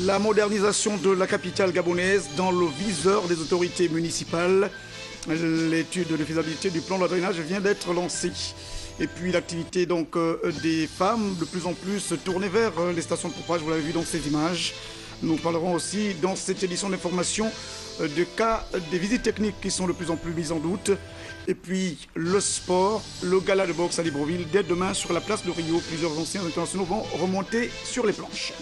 La modernisation de la capitale gabonaise dans le viseur des autorités municipales. L'étude de faisabilité du plan de drainage vient d'être lancée. Et puis l'activité donc des femmes de plus en plus tournée vers les stations de pompage, vous l'avez vu dans ces images. Nous parlerons aussi dans cette édition d'information de cas des visites techniques qui sont de plus en plus mises en doute. Et puis le sport, le gala de boxe à Libreville, dès demain sur la place de Rio. Plusieurs anciens internationaux vont remonter sur les planches.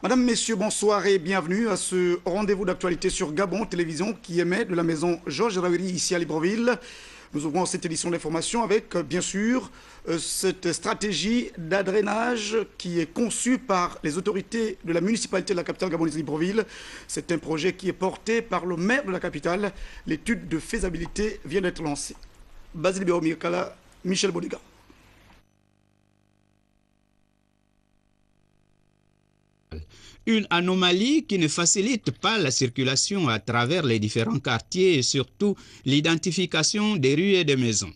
Madame, Messieurs, bonsoir et bienvenue à ce rendez-vous d'actualité sur Gabon Télévision qui émet de la maison Georges Raveri ici à Libreville. Nous ouvrons cette édition d'information avec, bien sûr, cette stratégie d'adrainage qui est conçue par les autorités de la municipalité de la capitale gabonaise Libreville. C'est un projet qui est porté par le maire de la capitale. L'étude de faisabilité vient d'être lancée. Basile Béomikala, Michel Bodiga. Une anomalie qui ne facilite pas la circulation à travers les différents quartiers et surtout l'identification des rues et des maisons.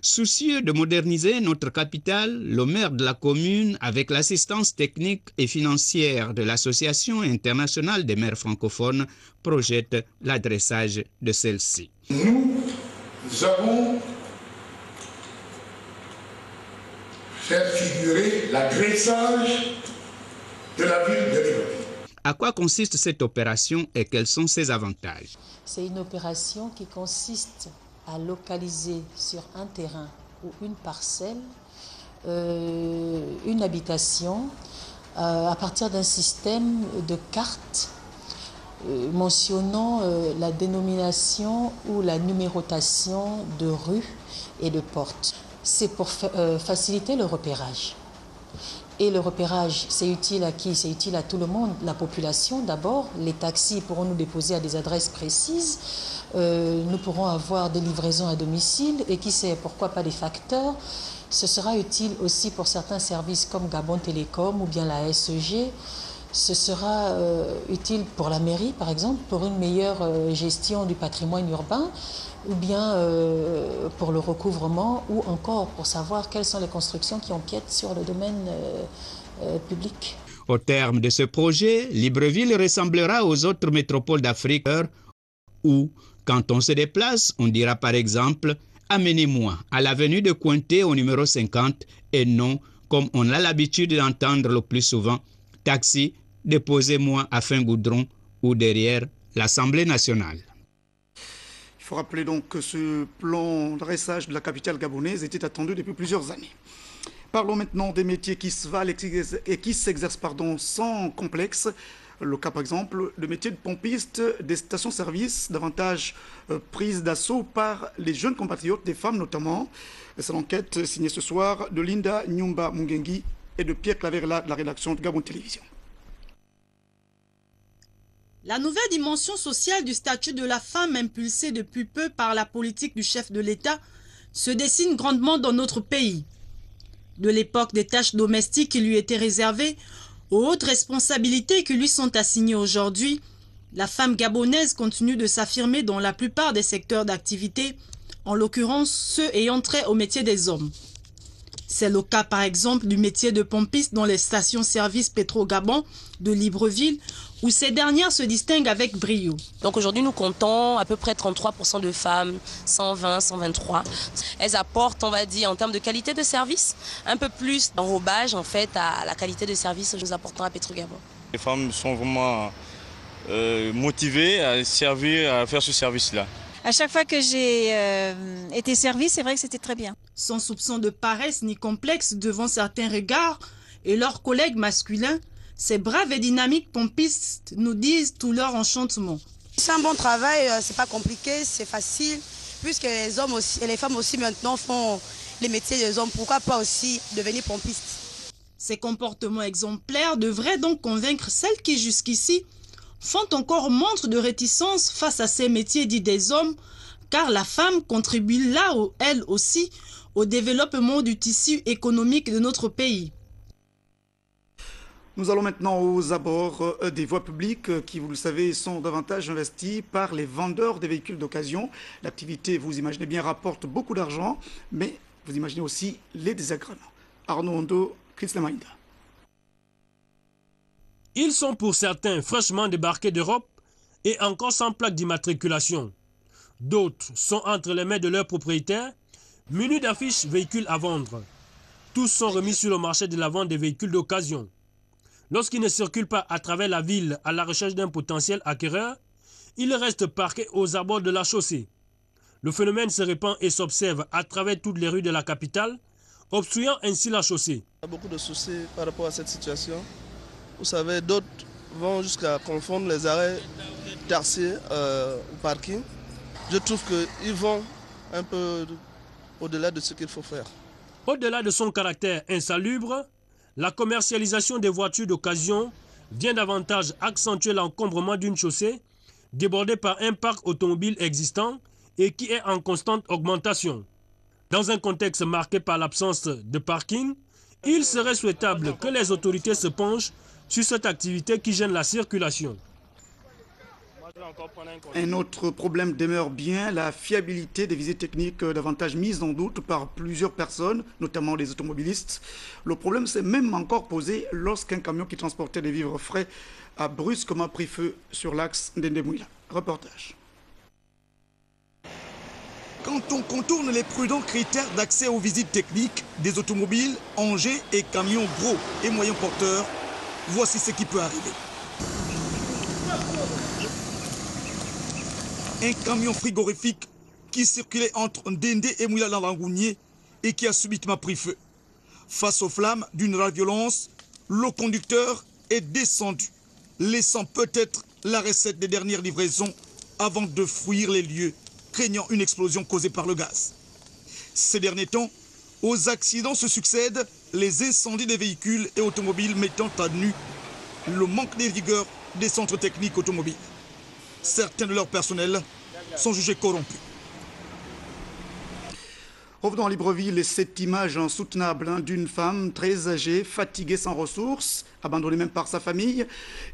Soucieux de moderniser notre capitale, le maire de la commune, avec l'assistance technique et financière de l'Association internationale des maires francophones, projette l'adressage de celle-ci. Nous avons fait figurer l'adressage de la ville de Libreville. À quoi consiste cette opération et quels sont ses avantages? C'est une opération qui consiste à localiser sur un terrain ou une parcelle une habitation à partir d'un système de cartes mentionnant la dénomination ou la numérotation de rues et de portes. C'est pour faciliter le repérage. Et le repérage, c'est utile à qui? C'est utile à tout le monde, la population d'abord. Les taxis pourront nous déposer à des adresses précises. Nous pourrons avoir des livraisons à domicile et qui sait, pourquoi pas des facteurs. Ce sera utile aussi pour certains services comme Gabon Télécom ou bien la SEG. Ce sera utile pour la mairie, par exemple, pour une meilleure gestion du patrimoine urbain, ou bien pour le recouvrement, ou encore pour savoir quelles sont les constructions qui empiètent sur le domaine public. Au terme de ce projet, Libreville ressemblera aux autres métropoles d'Afrique où, quand on se déplace, on dira par exemple « Amenez-moi à l'avenue de Cointé au numéro 50 » et non, comme on a l'habitude d'entendre le plus souvent, « Taxi, déposez-moi à Fin-Goudron » ou derrière l'Assemblée nationale. Il faut rappeler donc que ce plan d'adressage de la capitale gabonaise était attendu depuis plusieurs années. Parlons maintenant des métiers qui se valent et qui s'exercent sans complexe. Le cas par exemple, le métier de pompiste des stations-service, davantage prise d'assaut par les jeunes compatriotes, des femmes notamment. C'est l'enquête signée ce soir de Linda Nyumba Mungengi et de Pierre Claverla de la rédaction de Gabon Télévision. La nouvelle dimension sociale du statut de la femme impulsée depuis peu par la politique du chef de l'État se dessine grandement dans notre pays. De l'époque des tâches domestiques qui lui étaient réservées aux hautes responsabilités qui lui sont assignées aujourd'hui, la femme gabonaise continue de s'affirmer dans la plupart des secteurs d'activité, en l'occurrence ceux ayant trait au métier des hommes. C'est le cas par exemple du métier de pompiste dans les stations-service Pétro-Gabon de Libreville, où ces dernières se distinguent avec brio. Donc aujourd'hui, nous comptons à peu près 33% de femmes, 120, 123. Elles apportent, on va dire, en termes de qualité de service, un peu plus d'enrobage en fait à la qualité de service que nous apportons à Pétro-Gabon. Les femmes sont vraiment motivées à servir, à faire ce service-là. À chaque fois que j'ai été servie, c'est vrai que c'était très bien. Sans soupçon de paresse ni complexe devant certains regards et leurs collègues masculins, ces braves et dynamiques pompistes nous disent tout leur enchantement. C'est un bon travail, c'est pas compliqué, c'est facile, puisque les hommes aussi et les femmes aussi maintenant font les métiers des hommes, pourquoi pas aussi devenir pompistes. Ces comportements exemplaires devraient donc convaincre celles qui jusqu'ici font encore montre de réticence face à ces métiers dits des hommes, car la femme contribue là, elle aussi, au développement du tissu économique de notre pays. Nous allons maintenant aux abords des voies publiques qui, vous le savez, sont davantage investies par les vendeurs des véhicules d'occasion. L'activité, vous imaginez bien, rapporte beaucoup d'argent, mais vous imaginez aussi les désagréments. Arnaud Ondo, Chris Lamaïda. Ils sont pour certains fraîchement débarqués d'Europe et encore sans plaque d'immatriculation. D'autres sont entre les mains de leurs propriétaires, munis d'affiches véhicules à vendre. Tous sont remis sur le marché de la vente des véhicules d'occasion. Lorsqu'ils ne circulent pas à travers la ville à la recherche d'un potentiel acquéreur, ils restent parqués aux abords de la chaussée. Le phénomène se répand et s'observe à travers toutes les rues de la capitale, obstruant ainsi la chaussée. Il y a beaucoup de soucis par rapport à cette situation. Vous savez, d'autres vont jusqu'à confondre les arrêts tertiaires au parking. Je trouve qu'ils vont un peu au-delà de ce qu'il faut faire. Au-delà de son caractère insalubre, la commercialisation des voitures d'occasion vient davantage accentuer l'encombrement d'une chaussée débordée par un parc automobile existant et qui est en constante augmentation. Dans un contexte marqué par l'absence de parking, il serait souhaitable que les autorités se penchent sur cette activité qui gêne la circulation. Un autre problème demeure bien, la fiabilité des visites techniques davantage mise en doute par plusieurs personnes, notamment les automobilistes. Le problème s'est même encore posé lorsqu'un camion qui transportait des vivres frais a brusquement pris feu sur l'axe d'Ndemouila. Reportage. Quand on contourne les prudents critères d'accès aux visites techniques des automobiles, engins et camions gros et moyens porteurs, voici ce qui peut arriver. Un camion frigorifique qui circulait entre Ndende et Mouila-Langounier et qui a subitement pris feu. Face aux flammes d'une rare violence, le conducteur est descendu, laissant peut-être la recette des dernières livraisons avant de fuir les lieux, craignant une explosion causée par le gaz. Ces derniers temps, aux accidents se succèdent les incendies des véhicules et automobiles mettant à nu le manque de rigueur des centres techniques automobiles. Certains de leurs personnels sont jugés corrompus. Revenons à Libreville et cette image insoutenable d'une femme très âgée, fatiguée sans ressources, abandonnée même par sa famille,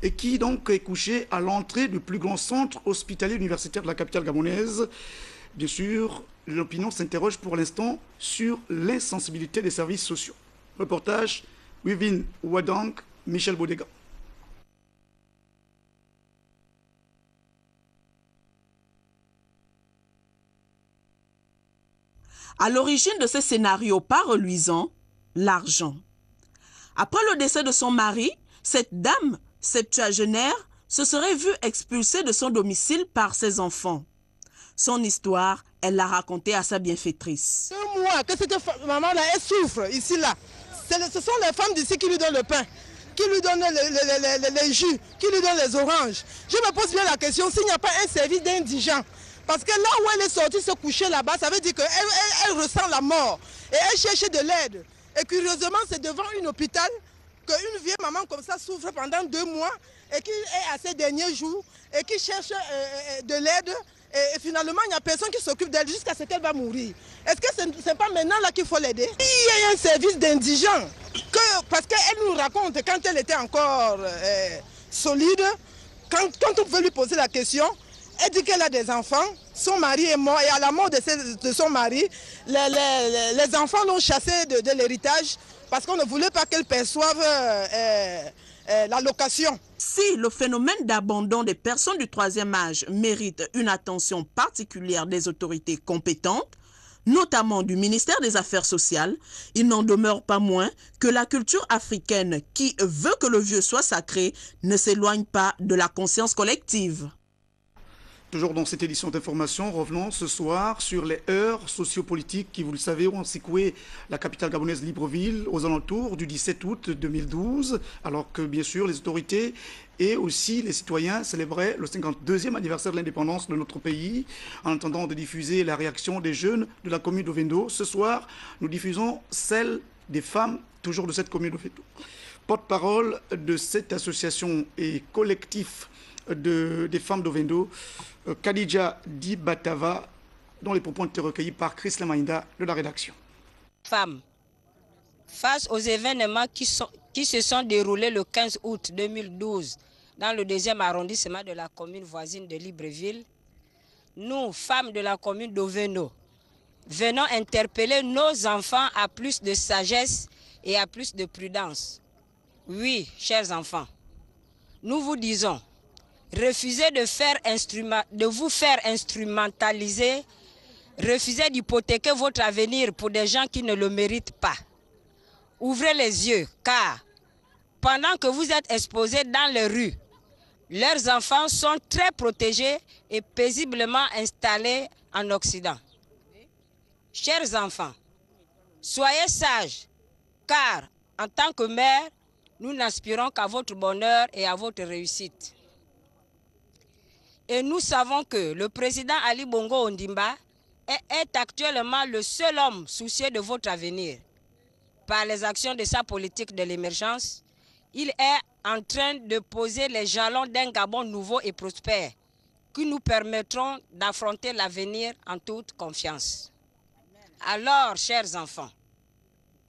et qui donc est couchée à l'entrée du plus grand centre hospitalier universitaire de la capitale gabonaise. Bien sûr, l'opinion s'interroge pour l'instant sur l'insensibilité des services sociaux. Reportage, Wivin Wadang, Michel Bodega. À l'origine de ce scénario pas reluisant, l'argent. Après le décès de son mari, cette dame septuagénaire se serait vue expulsée de son domicile par ses enfants. Son histoire, elle l'a racontée à sa bienfaitrice. Moi, que cette maman-là, elle souffre ici, là. Ce sont les femmes d'ici qui lui donnent le pain, qui lui donnent les jus, qui lui donnent les oranges. Je me pose bien la question, s'il n'y a pas un service d'indigents. Parce que là où elle est sortie se coucher là-bas, ça veut dire qu'elle ressent la mort. Et elle cherche de l'aide. Et curieusement, c'est devant un hôpital qu'une vieille maman comme ça souffre pendant 2 mois et qui est à ses derniers jours et qui cherche de l'aide. Et finalement, il n'y a personne qui s'occupe d'elle jusqu'à ce qu'elle va mourir. Est-ce que ce n'est pas maintenant là qu'il faut l'aider? Il y a un service d'indigents. Parce qu'elle nous raconte, quand elle était encore solide, quand on pouvait lui poser la question, elle dit qu'elle a des enfants, son mari est mort et à la mort de son mari, les enfants l'ont chassée de l'héritage parce qu'on ne voulait pas qu'elle perçoive l'allocation. Si le phénomène d'abandon des personnes du 3e âge mérite une attention particulière des autorités compétentes, notamment du ministère des Affaires sociales, il n'en demeure pas moins que la culture africaine qui veut que le vieux soit sacré ne s'éloigne pas de la conscience collective. Toujours dans cette édition d'information, revenons ce soir sur les heurts sociopolitiques qui, vous le savez, ont secoué la capitale gabonaise Libreville aux alentours du 17 août 2012, alors que, bien sûr, les autorités et aussi les citoyens célébraient le 52e anniversaire de l'indépendance de notre pays. En attendant de diffuser la réaction des jeunes de la commune d'Ovendo, ce soir, nous diffusons celle des femmes, toujours de cette commune d'Ovendo. Porte-parole de cette association et collectif des femmes d'Ovendo, Khadija Dibatava, dont les propos ont été recueillis par Chris Lamaïnda de la rédaction. Femmes, face aux événements qui se sont déroulés le 15 août 2012 dans le 2e arrondissement de la commune voisine de Libreville, nous, femmes de la commune d'Ovendo, venons interpeller nos enfants à plus de sagesse et à plus de prudence. Oui, chers enfants, nous vous disons, refusez de vous faire instrumentaliser, refusez d'hypothéquer votre avenir pour des gens qui ne le méritent pas. Ouvrez les yeux, car pendant que vous êtes exposés dans les rues, leurs enfants sont très protégés et paisiblement installés en Occident. Chers enfants, soyez sages, car en tant que mère, nous n'aspirons qu'à votre bonheur et à votre réussite. Et nous savons que le président Ali Bongo Ondimba est actuellement le seul homme soucieux de votre avenir. Par les actions de sa politique de l'émergence, il est en train de poser les jalons d'un Gabon nouveau et prospère qui nous permettront d'affronter l'avenir en toute confiance. Alors, chers enfants,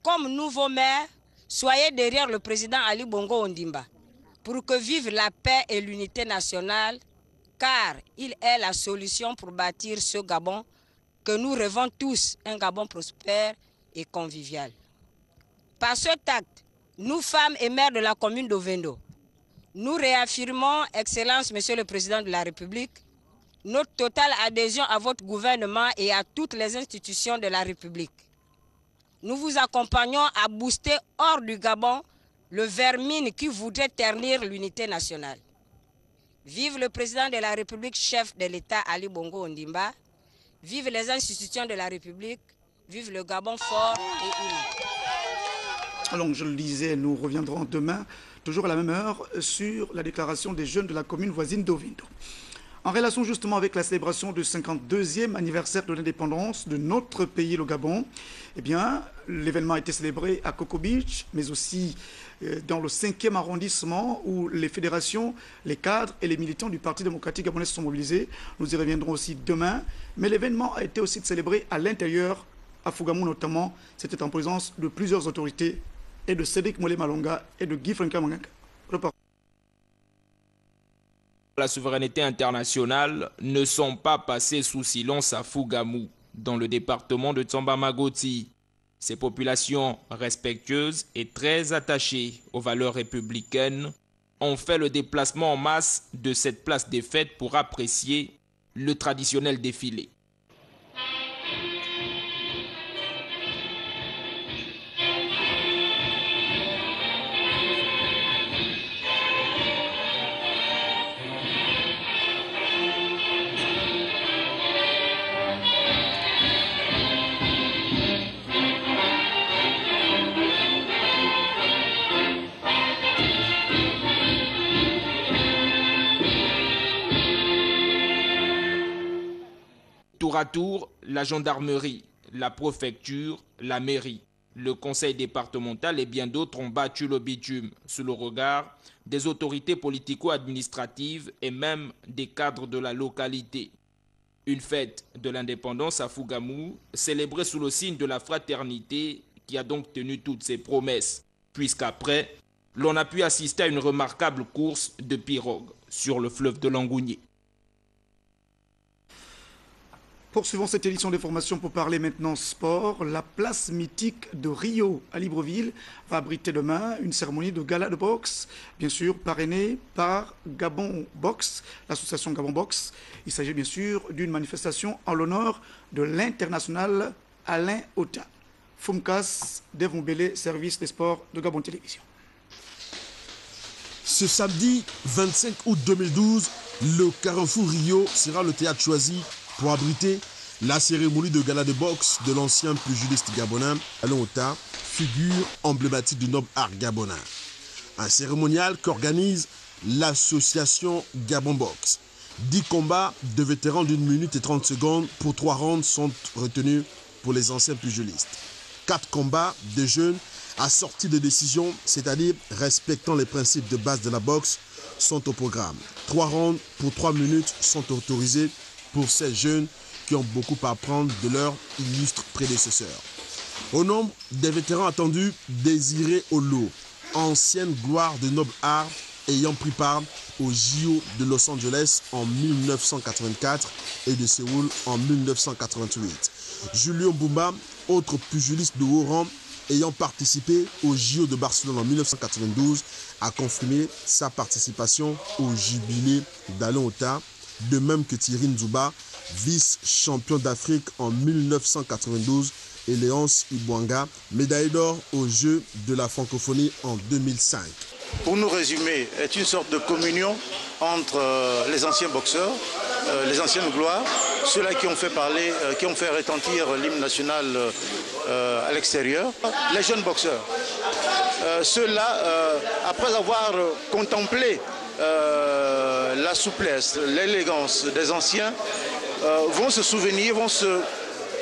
comme nouveaux maires, soyez derrière le président Ali Bongo Ondimba pour que vive la paix et l'unité nationale, car il est la solution pour bâtir ce Gabon que nous rêvons tous, un Gabon prospère et convivial. Par cet acte, nous, femmes et mères de la commune d'Ovendo, nous réaffirmons, Excellence, Monsieur le Président de la République, notre totale adhésion à votre gouvernement et à toutes les institutions de la République. Nous vous accompagnons à booster hors du Gabon le vermine qui voudrait ternir l'unité nationale. Vive le Président de la République, chef de l'État Ali Bongo Ondimba. Vive les institutions de la République. Vive le Gabon fort et uni. Alors, je le disais, nous reviendrons demain, toujours à la même heure, sur la déclaration des jeunes de la commune voisine d'Ovendo. En relation justement avec la célébration du 52e anniversaire de l'indépendance de notre pays, le Gabon, eh bien, l'événement a été célébré à Coco Beach, mais aussi dans le 5e arrondissement où les fédérations, les cadres et les militants du Parti démocratique gabonais se sont mobilisés. Nous y reviendrons aussi demain. Mais l'événement a été aussi célébré à l'intérieur, à Fougamou notamment. C'était en présence de plusieurs autorités et de Cédric Molé Malonga et de Guy Franka Mangaka. La souveraineté internationale ne sont pas passés sous silence à Fougamou, dans le département de Tsamba-Magoti. Ces populations respectueuses et très attachées aux valeurs républicaines ont fait le déplacement en masse de cette place des fêtes pour apprécier le traditionnel défilé. Tour à tour, la gendarmerie, la préfecture, la mairie, le conseil départemental et bien d'autres ont battu le bitume sous le regard des autorités politico-administratives et même des cadres de la localité. Une fête de l'indépendance à Fougamou, célébrée sous le signe de la fraternité qui a donc tenu toutes ses promesses, puisqu'après, l'on a pu assister à une remarquable course de pirogues sur le fleuve de Langounier. Poursuivons cette édition d'information pour parler maintenant sport. La place mythique de Rio à Libreville va abriter demain une cérémonie de gala de boxe, bien sûr parrainée par Gabon Boxe, l'association Gabon Boxe. Il s'agit bien sûr d'une manifestation en l'honneur de l'international Alain Ota. Fumkas Devonbele, service des sports de Gabon Télévision. Ce samedi 25 août 2012, le Carrefour Rio sera le théâtre choisi pour abriter la cérémonie de gala de boxe de l'ancien pugiliste gabonais Alain Ota, figure emblématique du noble art gabonais. Un cérémonial qu'organise l'association Gabon Boxe. 10 combats de vétérans d'1 minute et 30 secondes pour 3 rounds sont retenus pour les anciens pugilistes. 4 combats de jeunes assortis de décisions, c'est-à-dire respectant les principes de base de la boxe, sont au programme. 3 rounds pour 3 minutes sont autorisés pour ces jeunes qui ont beaucoup à apprendre de leurs illustres prédécesseurs. Au nombre des vétérans attendus, Désiré Olo, ancienne gloire de noble art ayant pris part au JO de Los Angeles en 1984 et de Séoul en 1988. Julien Boumba, autre pugiliste de haut rang, ayant participé au JO de Barcelone en 1992, a confirmé sa participation au jubilé d'Alain Ota, de même que Thierry Nzouba, vice-champion d'Afrique en 1992, et Léonce Ibouanga, médaille d'or aux Jeux de la francophonie en 2005. Pour nous résumer, est une sorte de communion entre les anciens boxeurs, les anciennes gloires, ceux-là qui ont fait parler, qui ont fait retentir l'hymne national à l'extérieur, les jeunes boxeurs. Ceux-là, après avoir contemplé la souplesse, l'élégance des anciens, vont se souvenir, vont se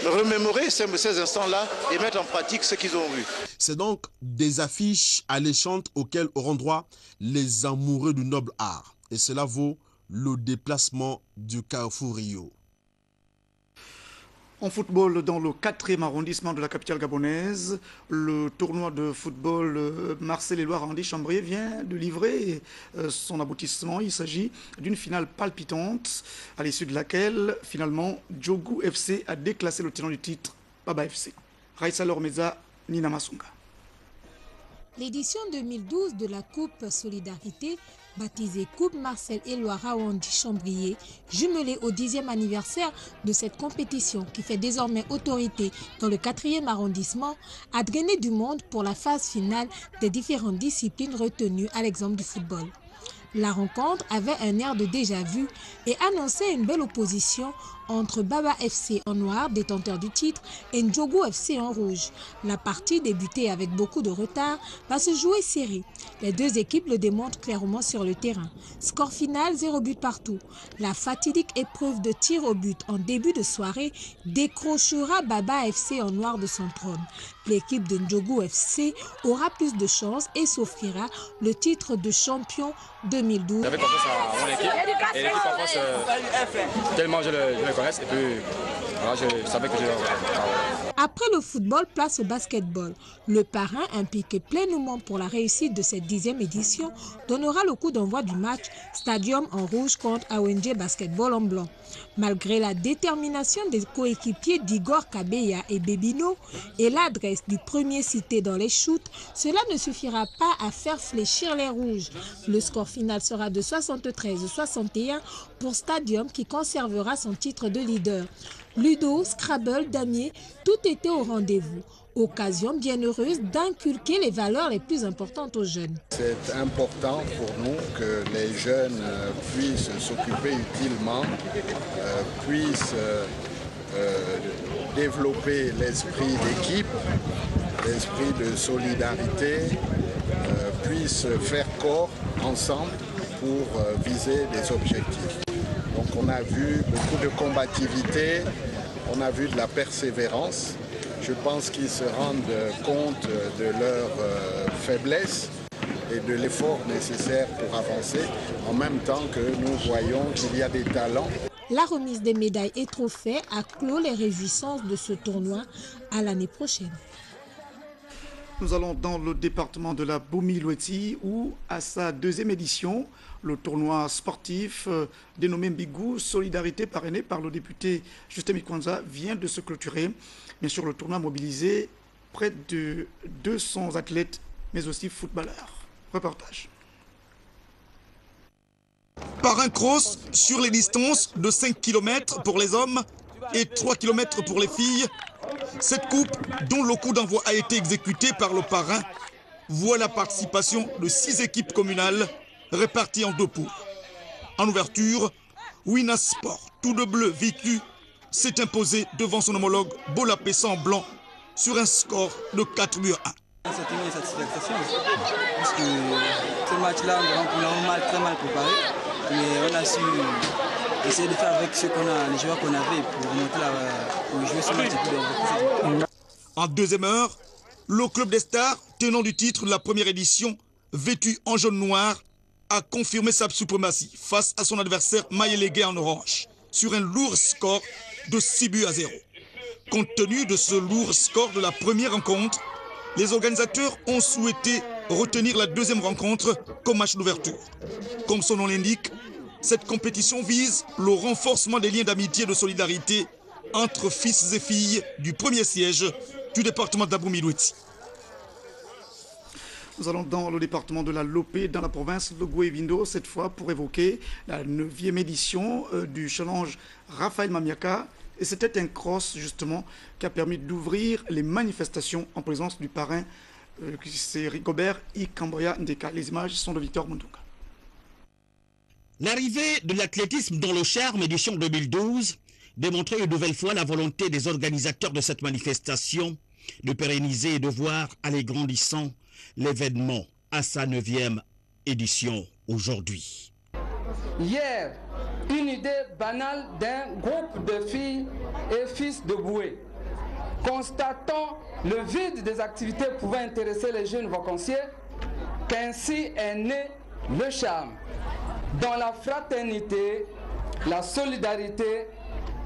remémorer ces instants-là et mettre en pratique ce qu'ils ont vu. C'est donc des affiches alléchantes auxquelles auront droit les amoureux du noble art. Et cela vaut le déplacement du Carrefour Rio. En football, dans le 4e arrondissement de la capitale gabonaise, le tournoi de football Marseille-et-Loire-Andy-Chambrier vient de livrer son aboutissement. Il s'agit d'une finale palpitante, à l'issue de laquelle, finalement, Djougou FC a déclassé le tenant du titre, Baba FC. Raissa Lormeza, Nina Masunga. L'édition 2012 de la Coupe Solidarité, baptisée Coupe Marseille-et-Loire-Andy-Chambrier, jumelée au 10e anniversaire de cette compétition qui fait désormais autorité dans le 4e arrondissement, a drainé du monde pour la phase finale des différentes disciplines retenues à l'exemple du football. La rencontre avait un air de déjà-vu et annonçait une belle opposition entre Baba FC en noir, détenteur du titre, et Ndjougou FC en rouge. La partie, débutée avec beaucoup de retard, va se jouer serrée. Les deux équipes le démontrent clairement sur le terrain. Score final, 0 but partout. La fatidique épreuve de tir au but en début de soirée décrochera Baba FC en noir de son trône. L'équipe de Ndjougou FC aura plus de chance et s'offrira le titre de champion 2012. J'avais confiance à mon équipe et l'équipe en France, tellement je le connais et puis voilà, je savais que je l'aurais. Après le football, place au basketball. Le parrain, impliqué pleinement pour la réussite de cette 10e édition, donnera le coup d'envoi du match Stadium en rouge contre AONG Basketball en blanc. Malgré la détermination des coéquipiers d'Igor Kabeya et Bebino et l'adresse du premier cité dans les shoots, cela ne suffira pas à faire fléchir les rouges. Le score final sera de 73-61 pour Stadium qui conservera son titre de leader. Ludo, Scrabble, damier, tout était au rendez-vous. Occasion bien heureuse d'inculquer les valeurs les plus importantes aux jeunes. C'est important pour nous que les jeunes puissent s'occuper utilement, puissent développer l'esprit d'équipe, l'esprit de solidarité, puissent faire corps ensemble pour viser des objectifs. Donc on a vu beaucoup de combativité, on a vu de la persévérance. Je pense qu'ils se rendent compte de leur faiblesse et de l'effort nécessaire pour avancer, en même temps que nous voyons qu'il y a des talents. La remise des médailles et trophées a clos les réjouissances de ce tournoi à l'année prochaine. Nous allons dans le département de la Boumi-Loueti où, à sa 2e édition, le tournoi sportif dénommé Mbigou Solidarité parrainé par le député Justin Mikwanza vient de se clôturer. Bien sûr, le tournoi a mobilisé près de 200 athlètes, mais aussi footballeurs. Reportage. Parrain cross sur les distances de 5 km pour les hommes et 3 km pour les filles. Cette coupe, dont le coup d'envoi a été exécuté par le parrain, voit la participation de 6 équipes communales réparties en 2 poules. En ouverture, Winas Sport, tout de bleu vécu, s'est imposé devant son homologue Bola Pessa en blanc sur un score de 4 buts à 1. C'est une satisfaction parce que ce match-là, on l'a très mal préparé, mais on a su essayer de faire avec ce qu'on a, les joueurs qu'on avait pour jouer ce match. En 2e heure, le club des stars, tenant du titre de la première édition, vêtu en jaune-noir, a confirmé sa suprématie face à son adversaire Maïelégué en orange, sur un lourd score de 6 buts à 0. Compte tenu de ce lourd score de la première rencontre, les organisateurs ont souhaité retenir la 2e rencontre comme match d'ouverture. Comme son nom l'indique, cette compétition vise le renforcement des liens d'amitié et de solidarité entre fils et filles du premier siège du département d'Aboumi-Loueti. Nous allons dans le département de la Lopé, dans la province de Goué-Vindo, cette fois pour évoquer la 9e édition du challenge Raphaël Mamiaka. Et c'était un cross, justement, qui a permis d'ouvrir les manifestations en présence du parrain, c'est Rigobert Ikamboya Ndeka. Les images sont de Victor Mondouka. L'arrivée de l'athlétisme dans le charme édition 2012 démontrait une nouvelle fois la volonté des organisateurs de cette manifestation de pérenniser et de voir aller grandissant l'événement à sa 9e édition aujourd'hui. Hier, une idée banale d'un groupe de filles et fils de Boué. Constatant le vide des activités pouvant intéresser les jeunes vacanciers, qu'ainsi est né le charme, dans la fraternité, la solidarité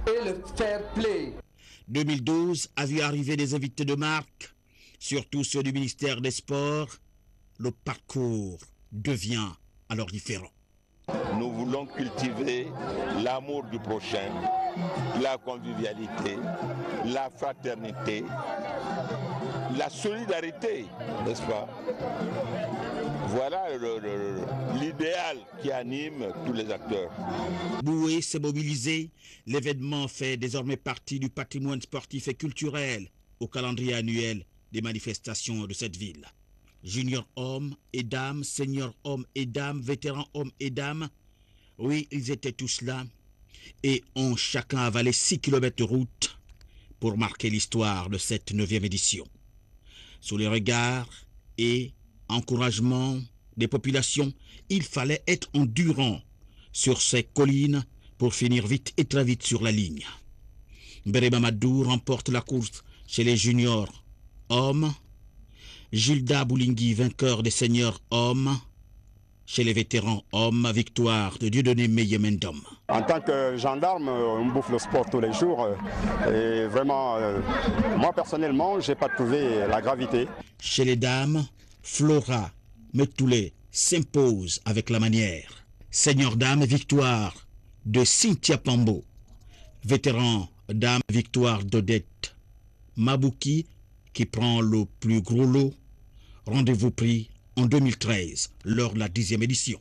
et le fair play. 2012 a vu arriver des invités de marque, surtout ceux du ministère des Sports. Le parcours devient alors différent. Nous voulons cultiver l'amour du prochain, la convivialité, la fraternité, la solidarité, n'est-ce pas? Voilà l'idéal qui anime tous les acteurs. Boué s'est mobilisé. L'événement fait désormais partie du patrimoine sportif et culturel au calendrier annuel des manifestations de cette ville. Juniors hommes et dames, seniors hommes et dames, vétérans hommes et dames, oui, ils étaient tous là et ont chacun avalé 6 km de route pour marquer l'histoire de cette 9e édition. Sous les regards et encouragement des populations, il fallait être endurant sur ces collines pour finir vite et très vite sur la ligne. Mbere Mamadou remporte la course chez les juniors hommes, Gilda Boulingui vainqueur des seniors hommes, chez les vétérans hommes, victoire de Dieudonné Meyemendom. En tant que gendarme, on bouffe le sport tous les jours et vraiment, moi personnellement, je n'ai pas trouvé la gravité. Chez les dames, Flora Metoulé s'impose avec la manière. Seigneur dame, victoire de Cynthia Pambo. Vétéran dame, victoire d'Odette Mabouki qui prend le plus gros lot. Rendez-vous pris en 2013 lors de la 10e édition.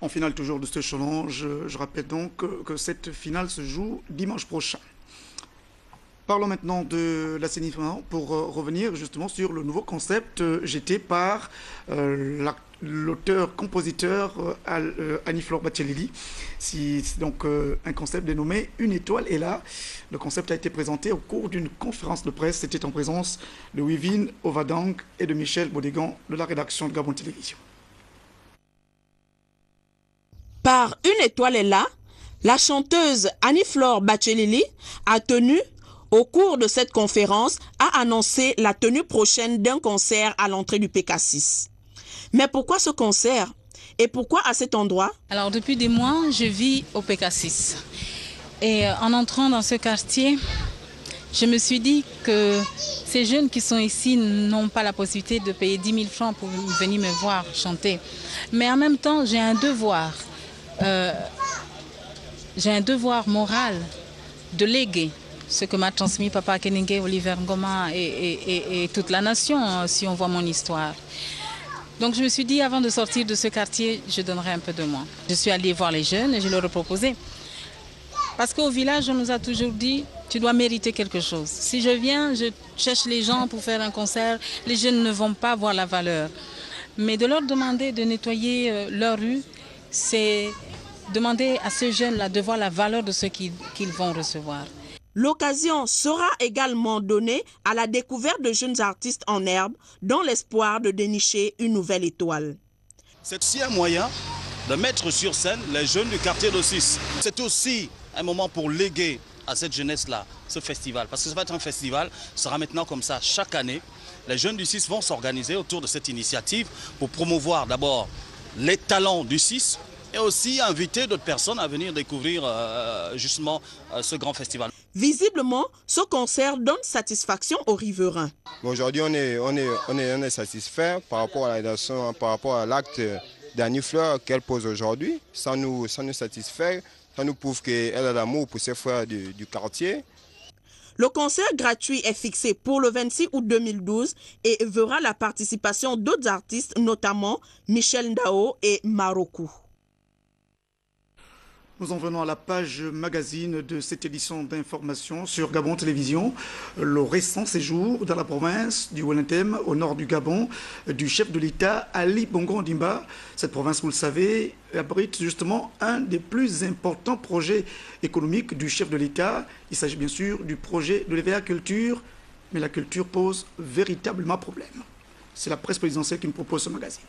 En finale toujours de ce challenge, je rappelle donc que cette finale se joue dimanche prochain. Parlons maintenant de l'assainissement pour revenir justement sur le nouveau concept jeté par l'auteur-compositeur Annie-Flore Bachelili. C'est donc un concept dénommé Une étoile est là. Le concept a été présenté au cours d'une conférence de presse. C'était en présence de Wivine Ovadang et de Michel Bodégan de la rédaction de Gabon Télévision. Par Une étoile est là, la chanteuse Annie-Flore Bachelili a tenu au cours de cette conférence, a annoncé la tenue prochaine d'un concert à l'entrée du PK6. Mais pourquoi ce concert? Et pourquoi à cet endroit? Alors depuis des mois, je vis au PK6. Et en entrant dans ce quartier, je me suis dit que ces jeunes qui sont ici n'ont pas la possibilité de payer 10 000 francs pour venir me voir chanter. Mais en même temps, j'ai un devoir moral de léguer ce que m'a transmis Papa Keningue, Oliver Ngoma et toute la nation, si on voit mon histoire. Donc je me suis dit, avant de sortir de ce quartier, je donnerai un peu de moi. Je suis allée voir les jeunes et je leur ai proposé. Parce qu'au village, on nous a toujours dit, tu dois mériter quelque chose. Si je viens, je cherche les gens pour faire un concert, les jeunes ne vont pas voir la valeur. Mais de leur demander de nettoyer leur rue, c'est demander à ces jeunes-là de voir la valeur de ce qu'ils vont recevoir. L'occasion sera également donnée à la découverte de jeunes artistes en herbe dans l'espoir de dénicher une nouvelle étoile. C'est aussi un moyen de mettre sur scène les jeunes du quartier de 6. C'est aussi un moment pour léguer à cette jeunesse-là ce festival. Parce que ça va être un festival, ce sera maintenant comme ça chaque année. Les jeunes du 6 vont s'organiser autour de cette initiative pour promouvoir d'abord les talents du 6 et aussi inviter d'autres personnes à venir découvrir justement ce grand festival. Visiblement, ce concert donne satisfaction aux riverains. Aujourd'hui, on est satisfait par rapport à la rédaction, par rapport à l'acte d'Annie-Flore qu'elle pose aujourd'hui. Ça nous satisfait, ça nous prouve qu'elle a l'amour pour ses frères du quartier. Le concert gratuit est fixé pour le 26 août 2012 et verra la participation d'autres artistes, notamment Michel Ndao et Marokou. Nous en venons à la page magazine de cette édition d'information sur Gabon Télévision. Le récent séjour dans la province du Wellington, au nord du Gabon, du chef de l'État Ali Bongo Ondimba. Cette province, vous le savez, abrite justement un des plus importants projets économiques du chef de l'État. Il s'agit bien sûr du projet de l'éveil à la culture, mais la culture pose véritablement problème. C'est la presse présidentielle qui me propose ce magazine.